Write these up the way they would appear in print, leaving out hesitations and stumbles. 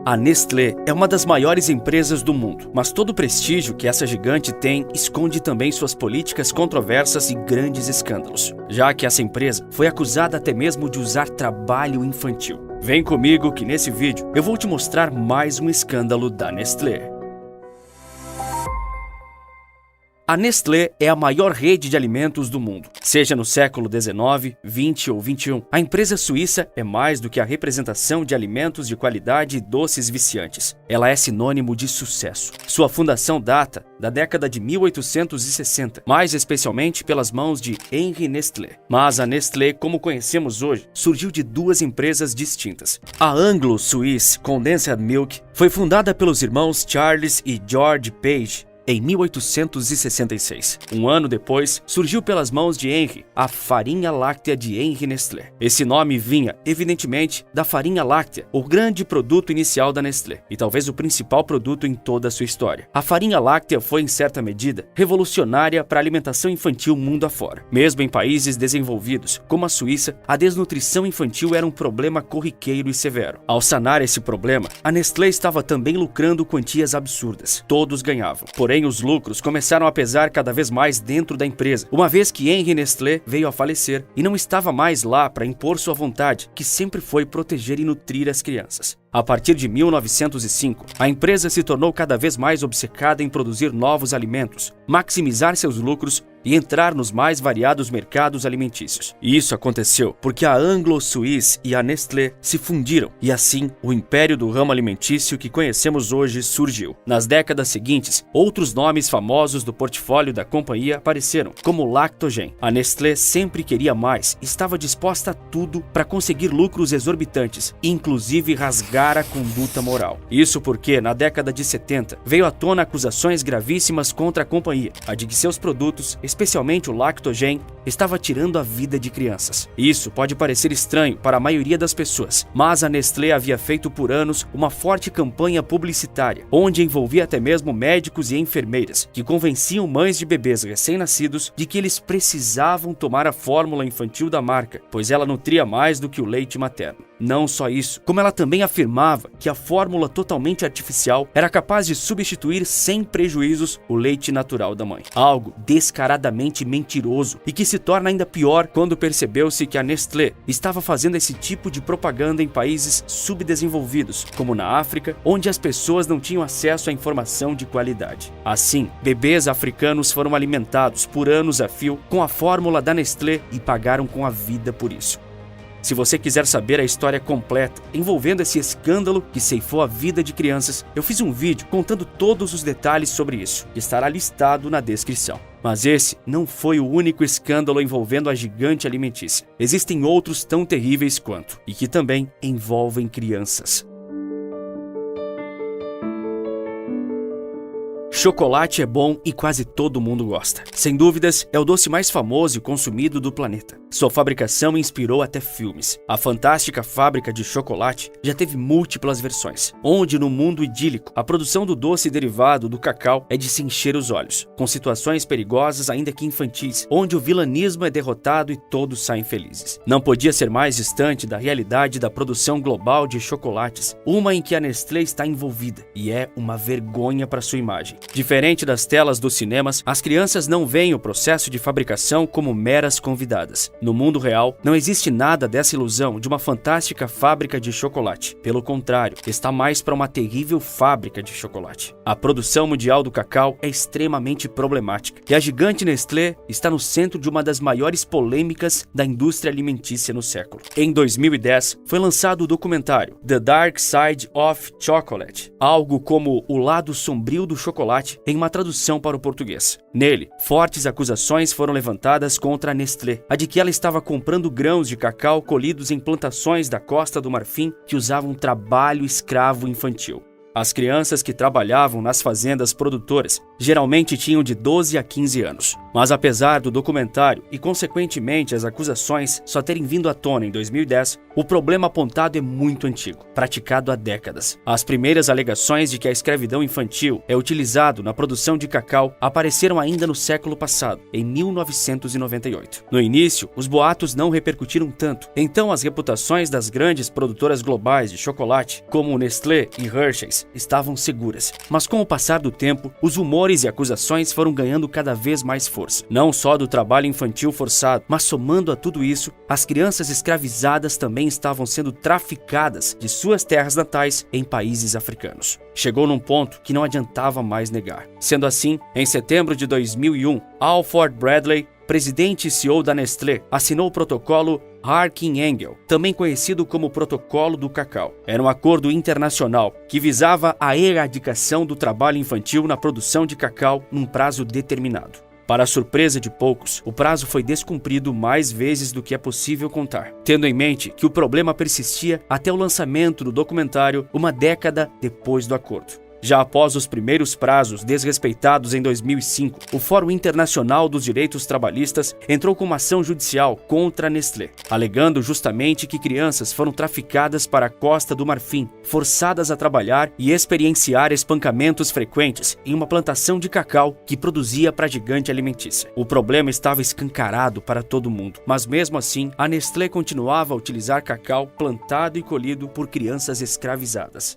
A Nestlé é uma das maiores empresas do mundo, mas todo o prestígio que essa gigante tem esconde também suas políticas controversas e grandes escândalos, já que essa empresa foi acusada até mesmo de usar trabalho infantil. Vem comigo que nesse vídeo eu vou te mostrar mais um escândalo da Nestlé. A Nestlé é a maior rede de alimentos do mundo. Seja no século XIX, XX ou XXI, a empresa suíça é mais do que a representação de alimentos de qualidade e doces viciantes. Ela é sinônimo de sucesso. Sua fundação data da década de 1860, mais especialmente pelas mãos de Henri Nestlé. Mas a Nestlé, como conhecemos hoje, surgiu de duas empresas distintas. A Anglo-Swiss Condensed Milk foi fundada pelos irmãos Charles e George Page em 1866. Um ano depois, surgiu pelas mãos de Henri a farinha láctea de Henri Nestlé. Esse nome vinha, evidentemente, da farinha láctea, o grande produto inicial da Nestlé, e talvez o principal produto em toda a sua história. A farinha láctea foi, em certa medida, revolucionária para a alimentação infantil mundo afora. Mesmo em países desenvolvidos, como a Suíça, a desnutrição infantil era um problema corriqueiro e severo. Ao sanar esse problema, a Nestlé estava também lucrando quantias absurdas. Todos ganhavam. Porém, os lucros começaram a pesar cada vez mais dentro da empresa, uma vez que Henri Nestlé veio a falecer e não estava mais lá para impor sua vontade, que sempre foi proteger e nutrir as crianças. A partir de 1905, a empresa se tornou cada vez mais obcecada em produzir novos alimentos, maximizar seus lucros e entrar nos mais variados mercados alimentícios. E isso aconteceu porque a Anglo-Swiss e a Nestlé se fundiram e assim o império do ramo alimentício que conhecemos hoje surgiu. Nas décadas seguintes, outros nomes famosos do portfólio da companhia apareceram, como Lactogen. A Nestlé sempre queria mais e estava disposta a tudo para conseguir lucros exorbitantes, inclusive rasgar a conduta moral. Isso porque, na década de 70, veio à tona acusações gravíssimas contra a companhia, a de que seus produtos, especialmente o Lactogen, estava tirando a vida de crianças. Isso pode parecer estranho para a maioria das pessoas, mas a Nestlé havia feito por anos uma forte campanha publicitária, onde envolvia até mesmo médicos e enfermeiras, que convenciam mães de bebês recém-nascidos de que eles precisavam tomar a fórmula infantil da marca, pois ela nutria mais do que o leite materno. Não só isso, como ela também afirmava que a fórmula totalmente artificial era capaz de substituir sem prejuízos o leite natural da mãe. Algo descaradamente mentiroso e que se torna ainda pior quando percebeu-se que a Nestlé estava fazendo esse tipo de propaganda em países subdesenvolvidos, como na África, onde as pessoas não tinham acesso à informação de qualidade. Assim, bebês africanos foram alimentados por anos a fio com a fórmula da Nestlé e pagaram com a vida por isso. Se você quiser saber a história completa envolvendo esse escândalo que ceifou a vida de crianças, eu fiz um vídeo contando todos os detalhes sobre isso, que estará listado na descrição. Mas esse não foi o único escândalo envolvendo a gigante alimentícia. Existem outros tão terríveis quanto, e que também envolvem crianças. Chocolate é bom e quase todo mundo gosta. Sem dúvidas, é o doce mais famoso e consumido do planeta. Sua fabricação inspirou até filmes. A fantástica fábrica de chocolate já teve múltiplas versões, onde no mundo idílico, a produção do doce derivado do cacau é de se encher os olhos, com situações perigosas ainda que infantis, onde o vilanismo é derrotado e todos saem felizes. Não podia ser mais distante da realidade da produção global de chocolates, uma em que a Nestlé está envolvida, e é uma vergonha para sua imagem. Diferente das telas dos cinemas, as crianças não veem o processo de fabricação como meras convidadas. No mundo real, não existe nada dessa ilusão de uma fantástica fábrica de chocolate. Pelo contrário, está mais para uma terrível fábrica de chocolate. A produção mundial do cacau é extremamente problemática, e a gigante Nestlé está no centro de uma das maiores polêmicas da indústria alimentícia no século. Em 2010, foi lançado o documentário The Dark Side of Chocolate, algo como o lado sombrio do chocolate, em uma tradução para o português. Nele, fortes acusações foram levantadas contra a Nestlé, a de que ela estava comprando grãos de cacau colhidos em plantações da Costa do Marfim que usavam trabalho escravo infantil. As crianças que trabalhavam nas fazendas produtoras geralmente tinham de 12 a 15 anos. Mas apesar do documentário e, consequentemente, as acusações só terem vindo à tona em 2010, o problema apontado é muito antigo, praticado há décadas. As primeiras alegações de que a escravidão infantil é utilizado na produção de cacau apareceram ainda no século passado, em 1998. No início, os boatos não repercutiram tanto, então as reputações das grandes produtoras globais de chocolate, como Nestlé e Hershey's, estavam seguras. Mas com o passar do tempo, os rumores e acusações foram ganhando cada vez mais força. Não só do trabalho infantil forçado, mas somando a tudo isso, as crianças escravizadas também estavam sendo traficadas de suas terras natais em países africanos. Chegou num ponto que não adiantava mais negar. Sendo assim, em setembro de 2001, Alford Bradley, presidente e CEO da Nestlé, assinou o protocolo Harkin-Engel, também conhecido como Protocolo do Cacau. Era um acordo internacional que visava a erradicação do trabalho infantil na produção de cacau num prazo determinado. Para a surpresa de poucos, o prazo foi descumprido mais vezes do que é possível contar, tendo em mente que o problema persistia até o lançamento do documentário uma década depois do acordo. Já após os primeiros prazos desrespeitados em 2005, o Fórum Internacional dos Direitos Trabalhistas entrou com uma ação judicial contra a Nestlé, alegando justamente que crianças foram traficadas para a Costa do Marfim, forçadas a trabalhar e experienciar espancamentos frequentes em uma plantação de cacau que produzia para a gigante alimentícia. O problema estava escancarado para todo mundo, mas mesmo assim, a Nestlé continuava a utilizar cacau plantado e colhido por crianças escravizadas.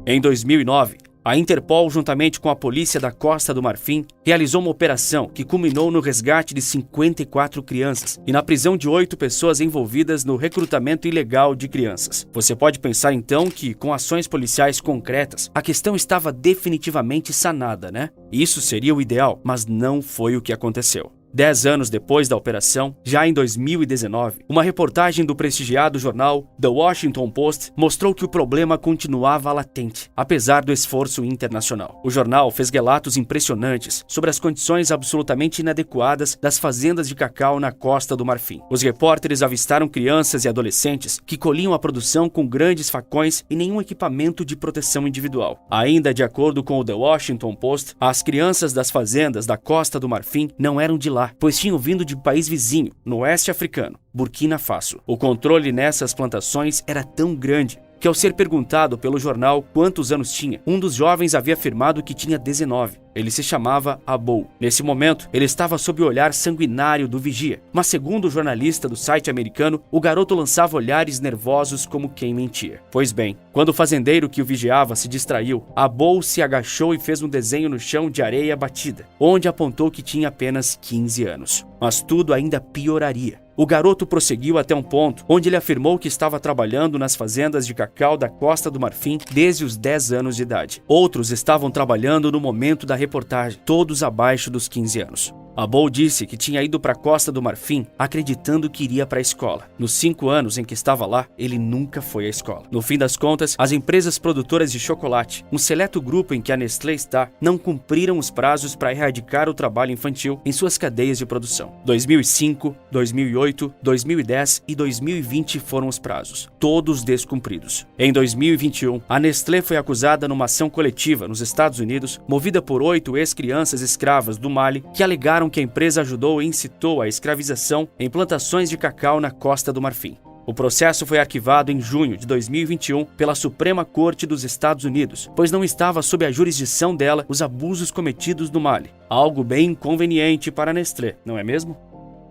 Em 2009, a Interpol, juntamente com a polícia da Costa do Marfim, realizou uma operação que culminou no resgate de 54 crianças e na prisão de 8 pessoas envolvidas no recrutamento ilegal de crianças. Você pode pensar então que, com ações policiais concretas, a questão estava definitivamente sanada, né? Isso seria o ideal, mas não foi o que aconteceu. 10 anos depois da operação, já em 2019, uma reportagem do prestigiado jornal The Washington Post mostrou que o problema continuava latente, apesar do esforço internacional. O jornal fez relatos impressionantes sobre as condições absolutamente inadequadas das fazendas de cacau na Costa do Marfim. Os repórteres avistaram crianças e adolescentes que colhiam a produção com grandes facões e nenhum equipamento de proteção individual. Ainda de acordo com o The Washington Post, as crianças das fazendas da Costa do Marfim não eram de lá, pois tinham vindo de um país vizinho, no oeste africano, Burkina Faso. O controle nessas plantações era tão grande que, ao ser perguntado pelo jornal quantos anos tinha, um dos jovens havia afirmado que tinha 19. Ele se chamava Abou. Nesse momento, ele estava sob o olhar sanguinário do vigia, mas segundo o jornalista do site americano, o garoto lançava olhares nervosos como quem mentia. Pois bem, quando o fazendeiro que o vigiava se distraiu, Abou se agachou e fez um desenho no chão de areia batida, onde apontou que tinha apenas 15 anos. Mas tudo ainda pioraria. O garoto prosseguiu até um ponto onde ele afirmou que estava trabalhando nas fazendas de cacau da Costa do Marfim desde os 10 anos de idade. Outros estavam trabalhando no momento da reportagem, todos abaixo dos 15 anos. Abou disse que tinha ido para a Costa do Marfim acreditando que iria para a escola. Nos 5 anos em que estava lá, ele nunca foi à escola. No fim das contas, as empresas produtoras de chocolate, um seleto grupo em que a Nestlé está, não cumpriram os prazos para erradicar o trabalho infantil em suas cadeias de produção. 2005, 2008, 2010 e 2020 foram os prazos, todos descumpridos. Em 2021, a Nestlé foi acusada numa ação coletiva nos Estados Unidos, movida por 8 ex-crianças escravas do Mali, que alegaram que a empresa ajudou e incitou a escravização em plantações de cacau na Costa do Marfim. O processo foi arquivado em junho de 2021 pela Suprema Corte dos Estados Unidos, pois não estava sob a jurisdição dela os abusos cometidos no Mali. Algo bem inconveniente para a Nestlé, não é mesmo?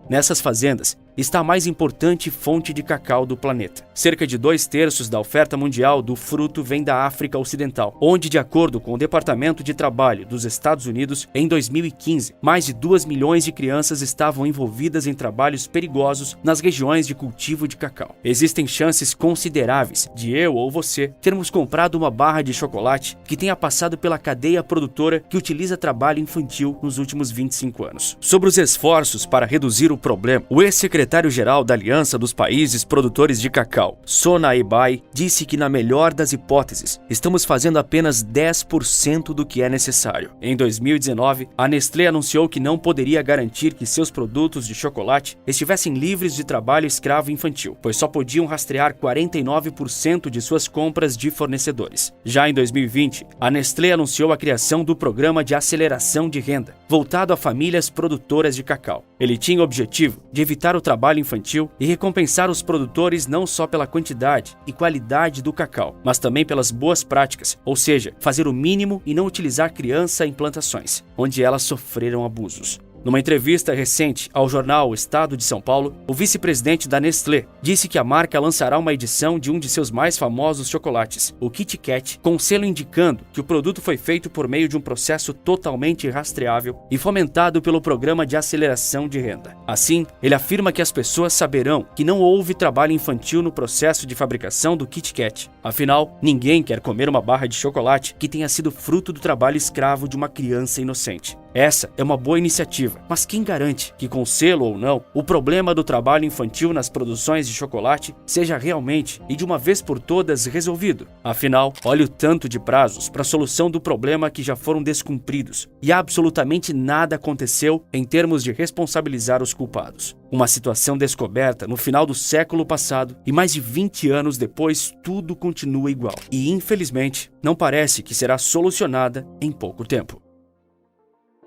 Nessas fazendas está a mais importante fonte de cacau do planeta. Cerca de 2/3 da oferta mundial do fruto vem da África Ocidental, onde, de acordo com o Departamento de Trabalho dos Estados Unidos, em 2015, mais de 2 milhões de crianças estavam envolvidas em trabalhos perigosos nas regiões de cultivo de cacau. Existem chances consideráveis de eu ou você termos comprado uma barra de chocolate que tenha passado pela cadeia produtora que utiliza trabalho infantil nos últimos 25 anos. Sobre os esforços para reduzir o problema, o ex-secretário secretário-geral da Aliança dos Países Produtores de Cacau, Sona Ebai, disse que, na melhor das hipóteses, estamos fazendo apenas 10% do que é necessário. Em 2019, a Nestlé anunciou que não poderia garantir que seus produtos de chocolate estivessem livres de trabalho escravo infantil, pois só podiam rastrear 49% de suas compras de fornecedores. Já em 2020, a Nestlé anunciou a criação do Programa de Aceleração de Renda, voltado a famílias produtoras de cacau. Ele tinha o objetivo de evitar o trabalho infantil e recompensar os produtores não só pela quantidade e qualidade do cacau, mas também pelas boas práticas, ou seja, fazer o mínimo e não utilizar criança em plantações, onde elas sofreram abusos. Numa entrevista recente ao jornal O Estado de São Paulo, o vice-presidente da Nestlé disse que a marca lançará uma edição de um de seus mais famosos chocolates, o Kit Kat, com selo indicando que o produto foi feito por meio de um processo totalmente rastreável e fomentado pelo Programa de Aceleração de Renda. Assim, ele afirma que as pessoas saberão que não houve trabalho infantil no processo de fabricação do Kit Kat. Afinal, ninguém quer comer uma barra de chocolate que tenha sido fruto do trabalho escravo de uma criança inocente. Essa é uma boa iniciativa, mas quem garante que, com selo ou não, o problema do trabalho infantil nas produções de chocolate seja realmente e de uma vez por todas resolvido? Afinal, olha o tanto de prazos para a solução do problema que já foram descumpridos e absolutamente nada aconteceu em termos de responsabilizar os culpados. Uma situação descoberta no final do século passado e mais de 20 anos depois tudo continua igual e, infelizmente, não parece que será solucionada em pouco tempo.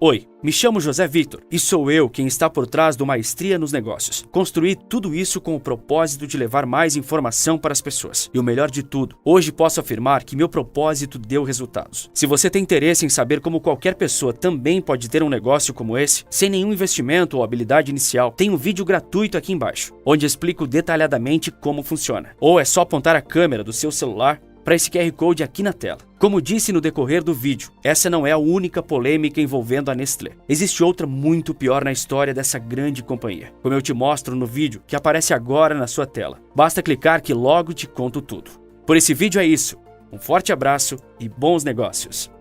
Oi, me chamo José Victor e sou eu quem está por trás do Maestria nos Negócios. Construí tudo isso com o propósito de levar mais informação para as pessoas. E o melhor de tudo, hoje posso afirmar que meu propósito deu resultados. Se você tem interesse em saber como qualquer pessoa também pode ter um negócio como esse, sem nenhum investimento ou habilidade inicial, tem um vídeo gratuito aqui embaixo, onde explico detalhadamente como funciona. Ou é só apontar a câmera do seu celular para esse QR Code aqui na tela. Como disse no decorrer do vídeo, essa não é a única polêmica envolvendo a Nestlé. Existe outra muito pior na história dessa grande companhia, como eu te mostro no vídeo que aparece agora na sua tela. Basta clicar que logo te conto tudo. Por esse vídeo é isso. Um forte abraço e bons negócios!